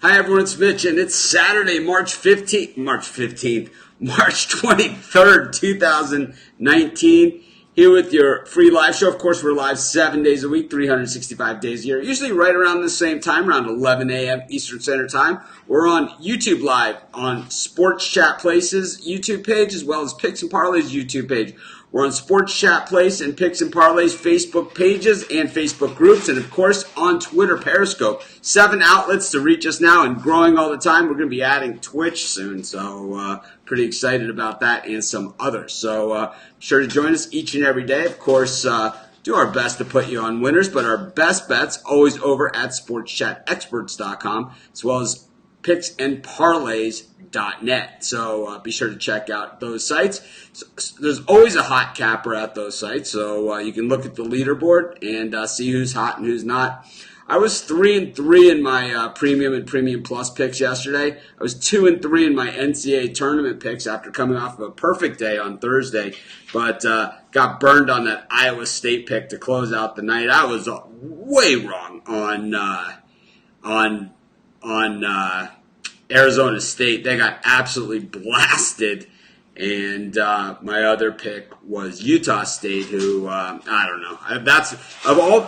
Hi everyone, it's Mitch, and it's Saturday, March 23rd, 2019. Here with your free live show. Of course, we're live 7 days a week, 365 days a year. Usually right around the same time, around 11 a.m. Eastern Standard Time. We're on YouTube Live on Sports Chat Place's YouTube page, as well as Picks and Parlays YouTube page. We're on Sports Chat Place and Picks and Parlays Facebook pages and Facebook groups, and of course on Twitter Periscope. 7 outlets to reach us now and growing all the time. We're going to be adding Twitch soon, so pretty excited about that and some others. So be sure to join us each and every day. Of course, do our best to put you on winners, but our best bets always over at sportschatexperts.com, as well as picksandparlays.net. So be sure to check out those sites. So, there's always a hot capper at those sites, so you can look at the leaderboard and see who's hot and who's not. I was 3-3 in my premium and premium plus picks yesterday. I was 2-3 in my NCAA tournament picks after coming off of a perfect day on Thursday, but got burned on that Iowa State pick to close out the night. I was way wrong on Arizona State. They got absolutely blasted. And my other pick was Utah State, who I don't know.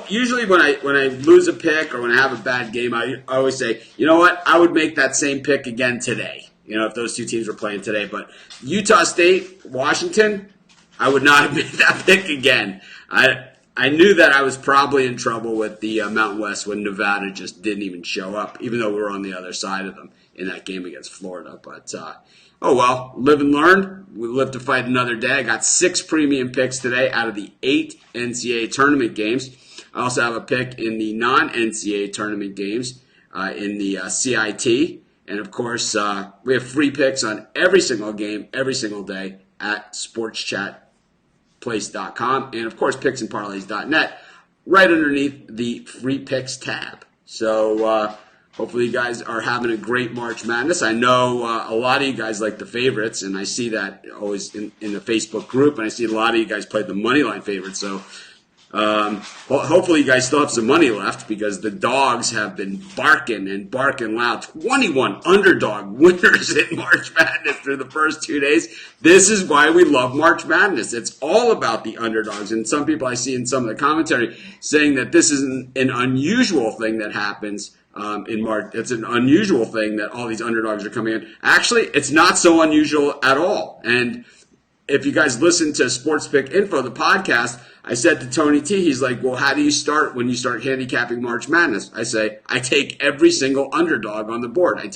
Usually when I lose a pick or when I have a bad game, I always say, you know what, I would make that same pick again today. You know, if those two teams were playing today. But Utah State, Washington, I would not have made that pick again. I knew that I was probably in trouble with the Mountain West when Nevada just didn't even show up, even though we were on the other side of them in that game against Florida. But oh well, live and learn. We live to fight another day. I got 6 premium picks today out of the 8 NCAA tournament games. I also have a pick in the non-NCAA tournament games in the CIT. And of course, we have free picks on every single game, every single day at sportschatplace.com. And of course, picksandparlays.net right underneath the free picks tab. So, hopefully you guys are having a great March Madness. I know a lot of you guys like the favorites, and I see that always in the Facebook group, and I see a lot of you guys play the moneyline favorites. So hopefully you guys still have some money left, because the dogs have been barking and barking loud. 21 underdog winners in March Madness through the first 2 days. This is why we love March Madness. It's all about the underdogs. And some people I see in some of the commentary saying that this is an unusual thing that happens in March. It's an unusual thing that all these underdogs are coming in. Actually, it's not so unusual at all. And if you guys listen to Sports Pick Info, the podcast, I said to Tony T, he's like, well, how do you start when you start handicapping March Madness? I say, I take every single underdog on the board. I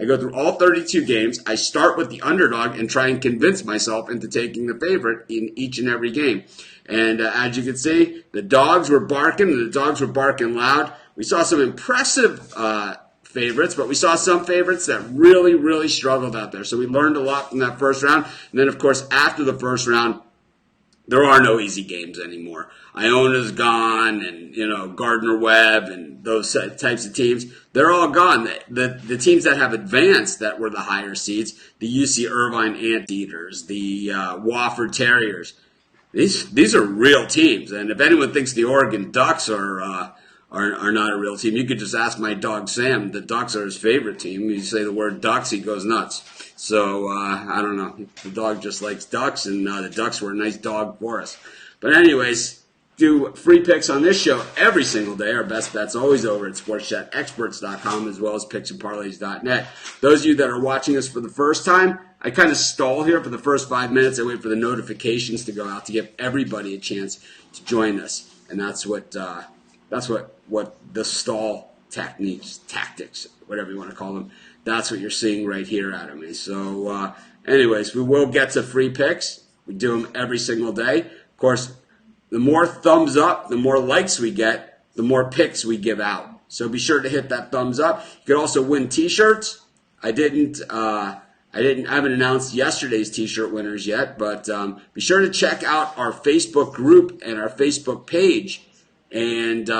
go through all 32 games. I start with the underdog and try and convince myself into taking the favorite in each and every game. And as you can see, the dogs were barking, and the dogs were barking loud. We saw some impressive favorites, but we saw some favorites that really, really struggled out there. So we learned a lot from that first round. And then, of course, after the first round, there are no easy games anymore. Iona's gone, and, Gardner-Webb and those types of teams, they're all gone. The teams that have advanced that were the higher seeds, the UC Irvine Anteaters, the Wofford Terriers, these are real teams. And if anyone thinks the Oregon Ducks are not a real team, you could just ask my dog Sam. The Ducks are his favorite team. You say the word Ducks, he goes nuts. So I don't know. The dog just likes ducks, and the Ducks were a nice dog for us. But anyways, do free picks on this show every single day. Our best bet's always over at sportschatexperts.com, as well as picksandparlays.net. Those of you that are watching us for the first time, I kind of stall here for the first 5 minutes. I wait for the notifications to go out to give everybody a chance to join us, and that's what the stall tactics, whatever you want to call them. That's what you're seeing right here out of me. So, anyways, we will get to free picks. We do them every single day. Of course, the more thumbs up, the more likes we get, the more picks we give out. So be sure to hit that thumbs up. You can also win T-shirts. I haven't announced yesterday's T-shirt winners yet, but be sure to check out our Facebook group and our Facebook page, and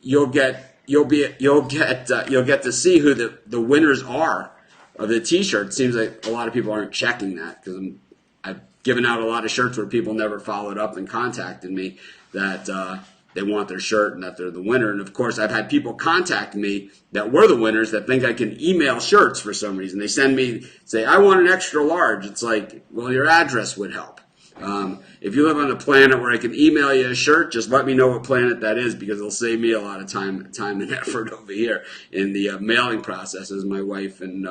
you'll get to see who the winners are of the T-shirt. It seems like a lot of people aren't checking that, because I've given out a lot of shirts where people never followed up and contacted me that they want their shirt and that they're the winner. And of course, I've had people contact me that were the winners that think I can email shirts for some reason. They send me, say, I want an extra large. It's like, well, your address would help. If you live on a planet where I can email you a shirt, just let me know what planet that is, because it'll save me a lot of time and effort over here in the mailing process, as my wife and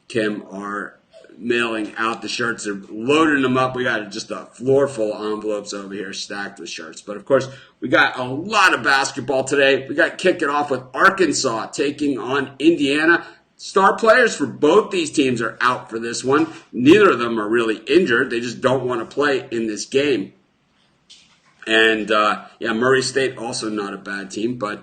Kim are mailing out the shirts. They're loading them up. We got just a floor full of envelopes over here stacked with shirts. But of course, we got a lot of basketball today. We got kicking off with Arkansas taking on Indiana. Star players for both these teams are out for this one. Neither of them are really injured. They just don't want to play in this game. And Murray State also not a bad team, but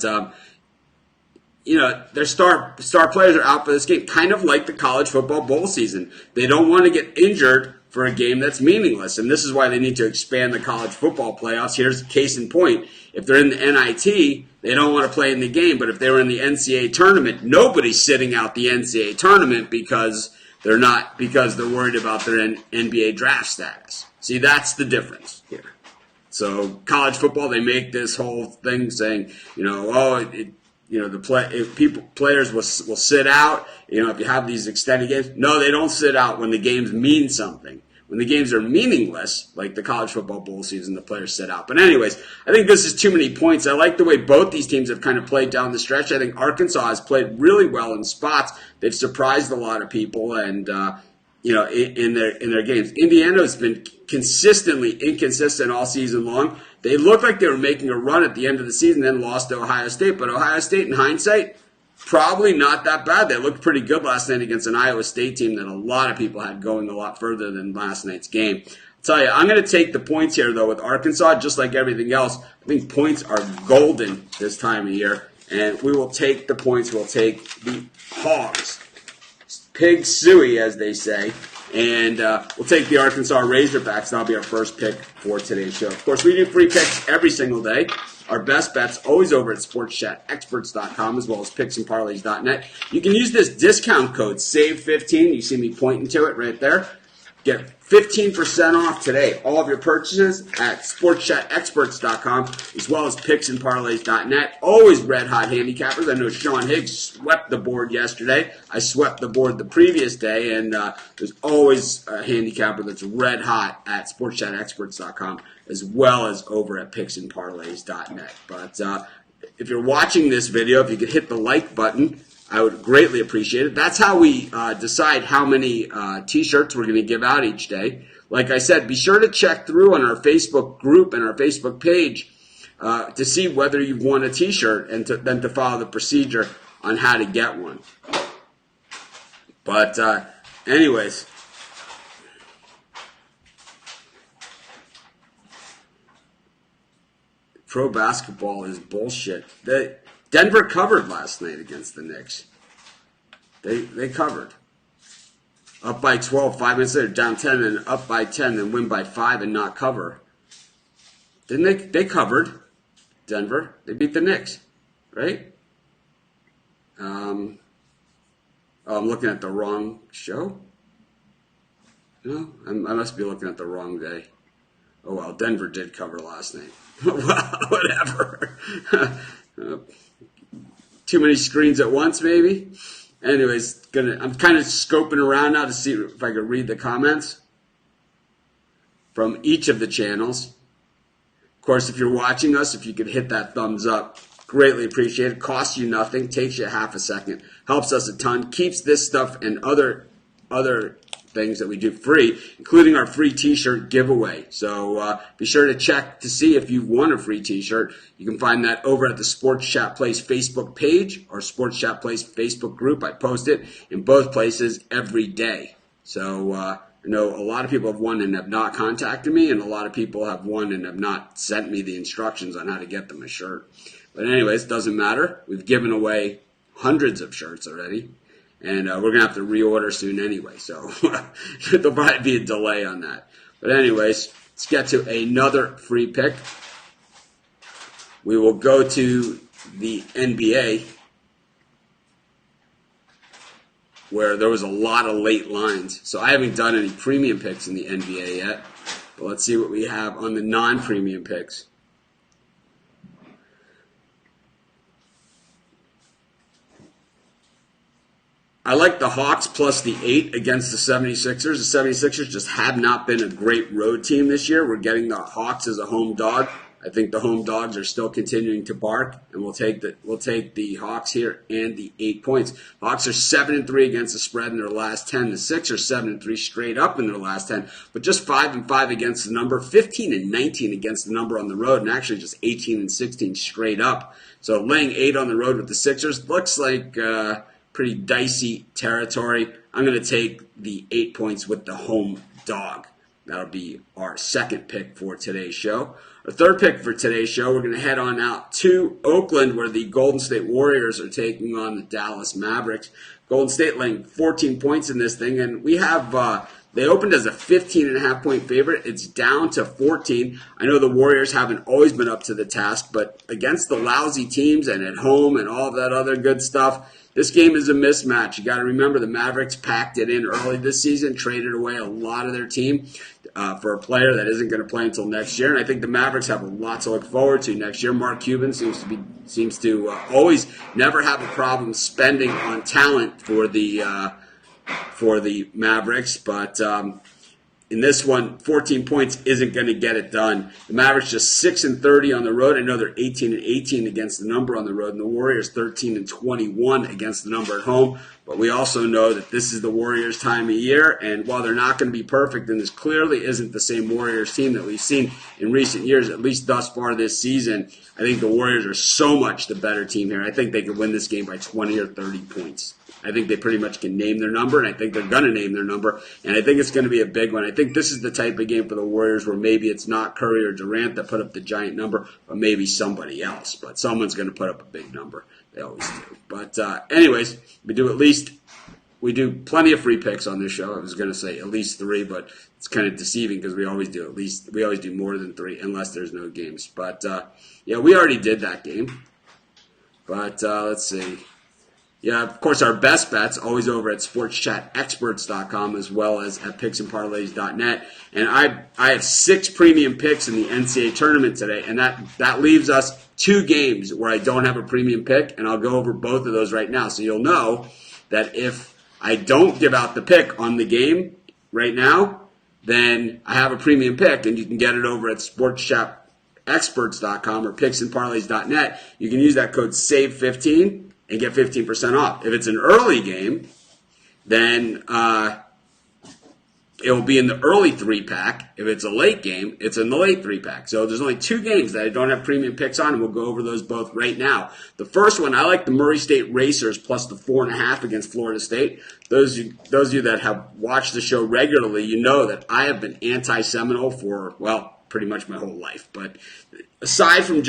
their star players are out for this game, kind of like the college football bowl season. They don't want to get injured for a game that's meaningless, and this is why they need to expand the college football playoffs. Here's a case in point. If they're in the NIT, they don't want to play in the game, but if they were in the NCAA tournament, nobody's sitting out the NCAA tournament because they're worried about their NBA draft status. See, that's the difference here. So college football, they make this whole thing saying, players will sit out, if you have these extended games. No, they don't sit out when the games mean something. When the games are meaningless, like the college football bowl season, the players sit out. But anyways, I think this is too many points. I like the way both these teams have kind of played down the stretch. I think Arkansas has played really well in spots. They've surprised a lot of people, and in their games. Indiana has been consistently inconsistent all season long. They looked like they were making a run at the end of the season, then lost to Ohio State. But Ohio State, in hindsight, probably not that bad. They looked pretty good last night against an Iowa State team that a lot of people had going a lot further than last night's game. I'll tell you, I'm going to take the points here, though, with Arkansas, just like everything else. I think points are golden this time of year, and we will take the points. We'll take the Hogs. Pig suey, as they say. And we'll take the Arkansas Razorbacks. That'll be our first pick for today's show. Of course, we do free picks every single day. Our best bets always over at sportschatexperts.com, as well as picksandparlays.net. You can use this discount code, SAVE15. You see me pointing to it right there. Get 15% off today. All of your purchases at sportschatexperts.com, as well as picksandparlays.net. Always red-hot handicappers. I know Sean Higgs swept the board yesterday. I swept the board the previous day, and there's always a handicapper that's red-hot at sportschatexperts.com, as well as over at picksandparlays.net. But if you're watching this video, if you could hit the like button, I would greatly appreciate it. That's how we decide how many T-shirts we're going to give out each day. Like I said, be sure to check through on our Facebook group and our Facebook page to see whether you've won a T-shirt, and then to follow the procedure on how to get one. But anyways, pro basketball is bullshit. Denver covered last night against the Knicks. They covered. Up by 12, 5 minutes later, down 10, and up by 10, and win by 5 and not cover. Didn't they? They covered. Denver. They beat the Knicks, right? I'm looking at the wrong show. No, I must be looking at the wrong day. Oh well, Denver did cover last night. Well, whatever. Too many screens at once, maybe. Anyways, I'm kind of scoping around now to see if I can read the comments from each of the channels. Of course, if you're watching us, if you could hit that thumbs up, greatly appreciate it. Costs you nothing, takes you half a second, helps us a ton, keeps this stuff and other things that we do free, including our free T-shirt giveaway. So be sure to check to see if you've won a free T-shirt. You can find that over at the Sports Chat Place Facebook page or Sports Chat Place Facebook group. I post it in both places every day. So I know a lot of people have won and have not contacted me, and a lot of people have won and have not sent me the instructions on how to get them a shirt. But anyways, doesn't matter. We've given away hundreds of shirts already. And we're going to have to reorder soon anyway, so there'll probably be a delay on that. But anyways, let's get to another free pick. We will go to the NBA, where there was a lot of late lines. So I haven't done any premium picks in the NBA yet. But let's see what we have on the non-premium picks. I like the Hawks plus the 8 against the 76ers. The 76ers just have not been a great road team this year. We're getting the Hawks as a home dog. I think the home dogs are still continuing to bark, and we'll take the Hawks here and the 8 points. Hawks are 7-3 against the spread in their last 10. The Sixers 7-3 straight up in their last 10, but just 5-5 against the number, 15-19 against the number on the road, and actually just 18-16 straight up. So laying 8 on the road with the Sixers looks like pretty dicey territory. I'm going to take the 8 points with the home dog. That'll be our second pick for today's show. Our third pick for today's show, we're going to head on out to Oakland, where the Golden State Warriors are taking on the Dallas Mavericks. Golden State laying 14 points in this thing, and we have they opened as a 15.5-point favorite. It's down to 14. I know the Warriors haven't always been up to the task, but against the lousy teams and at home and all that other good stuff, this game is a mismatch. You got to remember the Mavericks packed it in early this season, traded away a lot of their team for a player that isn't going to play until next year. And I think the Mavericks have a lot to look forward to next year. Mark Cuban seems to always never have a problem spending on talent for the Mavericks, but in this one, 14 points isn't going to get it done. The Mavericks just 6-30 on the road. I know they're 18-18 against the number on the road, and the Warriors 13-21 against the number at home. But we also know that this is the Warriors' time of year, and while they're not going to be perfect, and this clearly isn't the same Warriors team that we've seen in recent years, at least thus far this season, I think the Warriors are so much the better team here. I think they could win this game by 20 or 30 points. I think they pretty much can name their number, and I think they're going to name their number, and I think it's going to be a big one. I think this is the type of game for the Warriors where maybe it's not Curry or Durant that put up the giant number, but maybe somebody else. But someone's going to put up a big number. They always do. But anyways, we do plenty of free picks on this show. I was going to say at least 3, but it's kind of deceiving because we always do more than 3 unless there's no games. But yeah, we already did that game. But let's see. Yeah, of course, our best bets always over at sportschatexperts.com as well as at picksandparlays.net. And I have 6 premium picks in the NCAA tournament today, and that leaves us 2 games where I don't have a premium pick, and I'll go over both of those right now. So you'll know that if I don't give out the pick on the game right now, then I have a premium pick, and you can get it over at sportschatexperts.com or picksandparlays.net. You can use that code SAVE15. And get 15% off. If it's an early game, then it will be in the early 3-pack. If it's a late game, it's in the late 3-pack. So there's only 2 games that I don't have premium picks on, and we'll go over those both right now. The first one, I like the Murray State Racers plus the 4.5 against Florida State. Those of you that have watched the show regularly, you know that I have been anti-Seminole for, well, pretty much my whole life. But aside from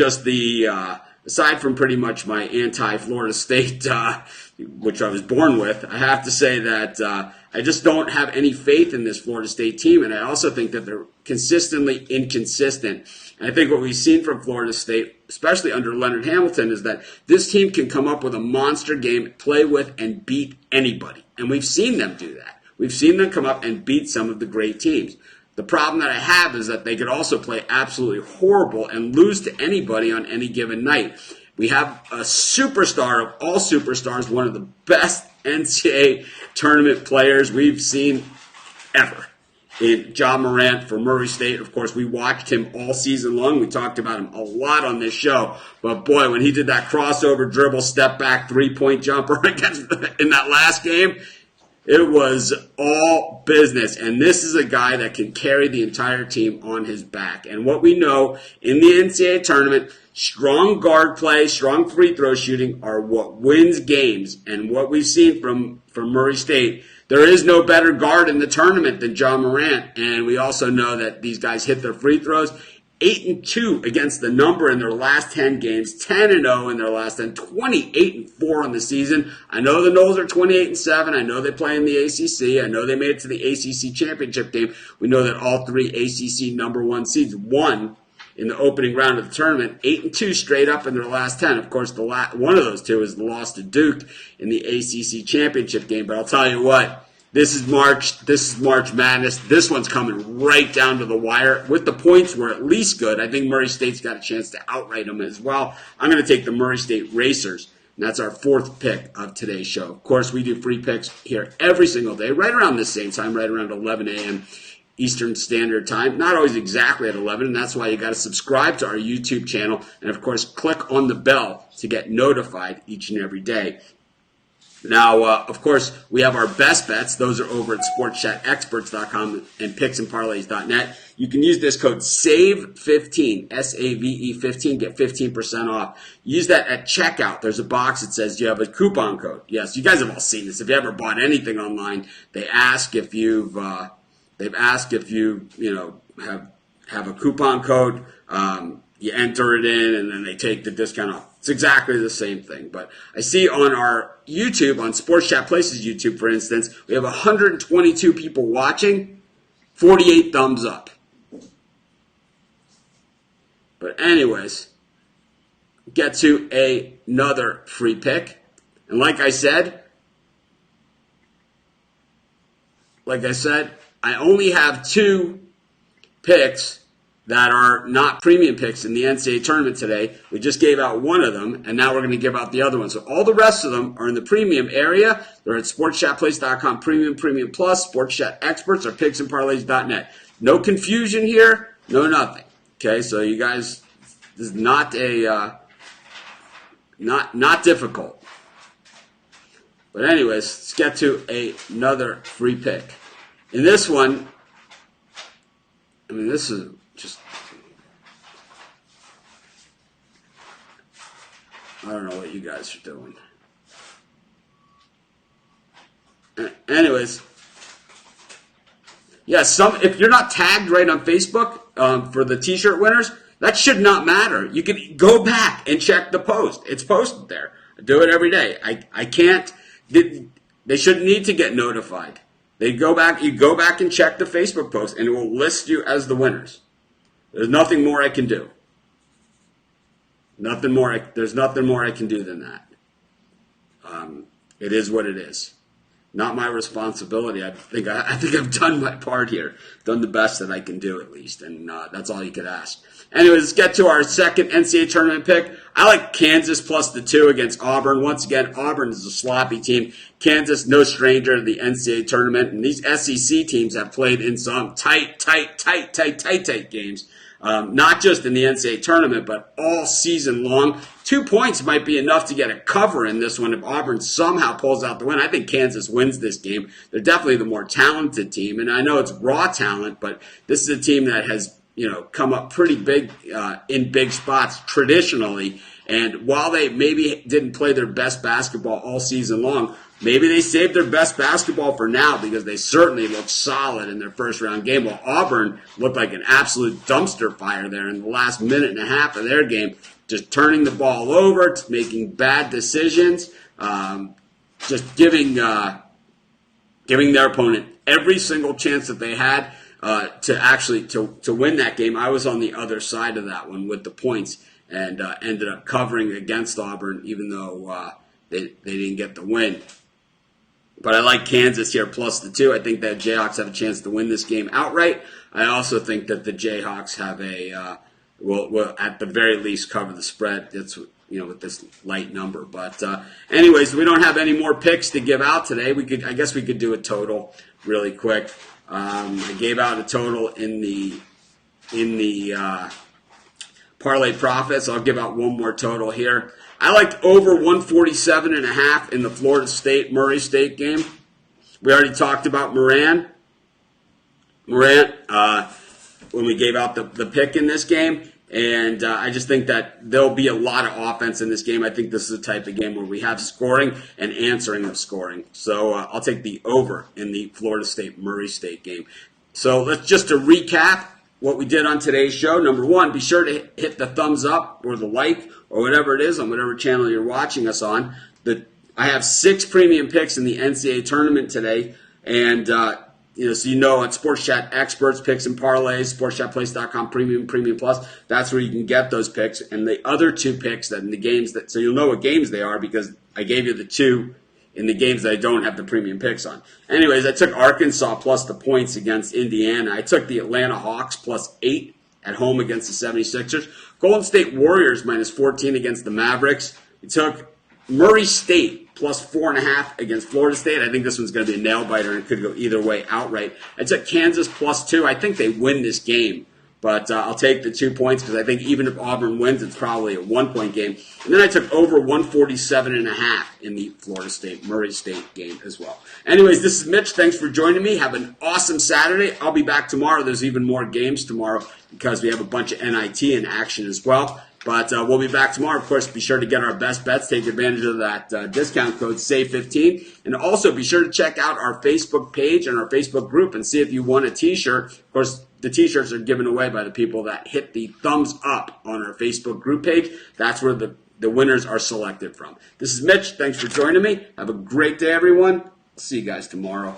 pretty much my anti-Florida State, which I was born with, I have to say that I just don't have any faith in this Florida State team, and I also think that they're consistently inconsistent. And I think what we've seen from Florida State, especially under Leonard Hamilton, is that this team can come up with a monster game, play with, and beat anybody. And we've seen them do that. We've seen them come up and beat some of the great teams. The problem that I have is that they could also play absolutely horrible and lose to anybody on any given night. We have a superstar of all superstars, one of the best NCAA tournament players we've seen ever, in Ja Morant for Murray State. Of course, we watched him all season long. We talked about him a lot on this show. But boy, when he did that crossover dribble, step back, 3-point jumper in that last game, it was all business, and this is a guy that can carry the entire team on his back. And what we know in the NCAA tournament, strong guard play, strong free throw shooting are what wins games. And what we've seen from Murray State, there is no better guard in the tournament than Ja Morant. And we also know that these guys hit their free throws. 8-2 against the number in their last 10 games, 10-0 in their last 10, 28-4 on the season. I know the Noles are 28-7. I know they play in the ACC. I know they made it to the ACC championship game. We know that all 3 ACC number 1 seeds won in the opening round of the tournament, 8-2 straight up in their last 10. Of course, one of those 2 is the loss to Duke in the ACC championship game. But I'll tell you what. This is March Madness. This one's coming right down to the wire. With the points, we're at least good. I think Murray State's got a chance to outright them as well. I'm going to take the Murray State Racers And that's our fourth pick of today's show. Of course, we do free picks here every single day, right around the same time, right around 11 a.m. Eastern Standard Time. Not always exactly at 11, and that's why you got to subscribe to our YouTube channel. And, of course, click on the bell to get notified each and every day. Now, of course, we have our best bets. Those are over at sportschatexperts.com and picksandparlays.net. You can use this code SAVE15, S-A-V-E 15, get 15% off. Use that at checkout. There's a box that says you have a coupon code. Yes, you guys have all seen this. If you ever bought anything online, they ask if you've, have a coupon code. You enter it in, and then they take the discount off. It's exactly the same thing. But I see on our YouTube, on Sports Chat Places YouTube, for instance, we have 122 people watching, 48 thumbs up. But anyways, get to another free pick. And like I said, I only have 2 picks that are not premium picks in the NCAA tournament today. We just gave out one of them, and now we're going to give out the other one. So all the rest of them are in the premium area. They're at sportschatplace.com, premium plus, Sports Chat Experts, or picksandparlays.net. No confusion here, no nothing. Okay, so you guys, this is not not difficult. But anyways, let's get to another free pick. In this one, I mean, this is just, I don't know what you guys are doing. Anyways, yeah, if you're not tagged right on Facebook for the t-shirt winners, that should not matter. You can go back and check the post. It's posted there. I do it every day. I can't, they shouldn't need to get notified. You go back and check the Facebook post, and it will list you as the winners. There's nothing more I can do. There's nothing more I can do than that. It is what it is. Not my responsibility. I think I've done my part here. Done the best that I can do, at least, and that's all you could ask. Anyways, let's get to our second NCAA tournament pick. I like Kansas plus the 2 against Auburn. Once again, Auburn is a sloppy team. Kansas, no stranger to the NCAA tournament, and these SEC teams have played in some tight games. Not just in the NCAA tournament, but all season long. 2 points might be enough to get a cover in this one if Auburn somehow pulls out the win. I think Kansas wins this game. They're definitely the more talented team, and I know it's raw talent, but this is a team that has come up pretty big in big spots traditionally. And while they maybe didn't play their best basketball all season long, maybe they saved their best basketball for now because they certainly looked solid in their first round game. While Auburn looked like an absolute dumpster fire there in the last minute and a half of their game, just turning the ball over, making bad decisions, just giving their opponent every single chance that they had to win that game. I was on the other side of that one with the points and ended up covering against Auburn, even though they didn't get the win. But I like Kansas here plus the 2. I think that Jayhawks have a chance to win this game outright. I also think that the Jayhawks have will at the very least cover the spread. It's with this light number. But anyways, we don't have any more picks to give out today. I guess we could do a total really quick. I gave out a total in the parlay profits. I'll give out one more total here. I liked over 147.5 in the Florida State-Murray State game. We already talked about Morant, when we gave out the pick in this game. And I just think that there'll be a lot of offense in this game. I think this is a type of game where we have scoring and answering of scoring. So I'll take the over in the Florida State-Murray State game. So let's just to recap what we did on today's show. Number 1, be sure to hit the thumbs up or the like or whatever it is on whatever channel you're watching us on. I have 6 premium picks in the NCAA tournament today. And so at Sports Chat Experts, Picks and Parlays, sportschatplace.com, Premium Plus, that's where you can get those picks. And the other 2 picks that in the games so you'll know what games they are because I gave you the 2 in the games that I don't have the premium picks on. Anyways, I took Arkansas plus the points against Indiana. I took the Atlanta Hawks plus 8 at home against the 76ers. Golden State Warriors minus 14 against the Mavericks. We took Murray State plus 4.5 against Florida State. I think this one's going to be a nail biter and it could go either way outright. I took Kansas plus 2. I think they win this game, but I'll take the 2 points because I think even if Auburn wins, it's probably a 1-point game. And then I took over 147.5 in the Florida State Murray State game as well. Anyways, this is Mitch. Thanks for joining me. Have an awesome Saturday. I'll be back tomorrow. There's even more games tomorrow because we have a bunch of NIT in action as well. But we'll be back tomorrow. Of course, be sure to get our best bets. Take advantage of that discount code, SAVE15. And also be sure to check out our Facebook page and our Facebook group and see if you want a T-shirt. Of course, the T-shirts are given away by the people that hit the thumbs up on our Facebook group page. That's where the winners are selected from. This is Mitch. Thanks for joining me. Have a great day, everyone. See you guys tomorrow.